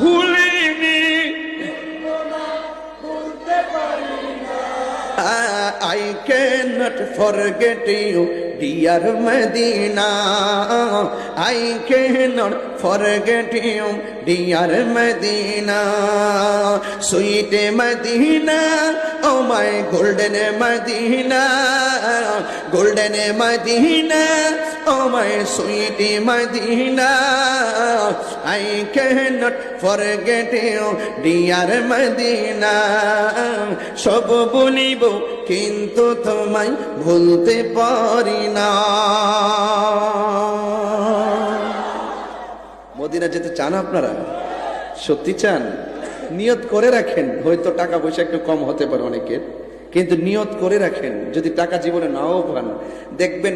ভুলিনি, I cannot forget you, dear Medina. I cannot forget you, dear Medina. Sweet Medina, oh my golden Medina, golden Medina, oh my sweet Medina. I cannot forget you, dear Medina. সব বলিব কিন্তু তোমায় ভুলতে পারি না। Medina যেতে চান আপনারা? সত্যি চান? নিয়ত করে রাখেন। হয়তো টাকা পয়সা একটু কম হতে পারে অনেকের, কিন্তু নিয়ত করে রাখেন। যদি টাকা জীবনে নাও পান, দেখবেন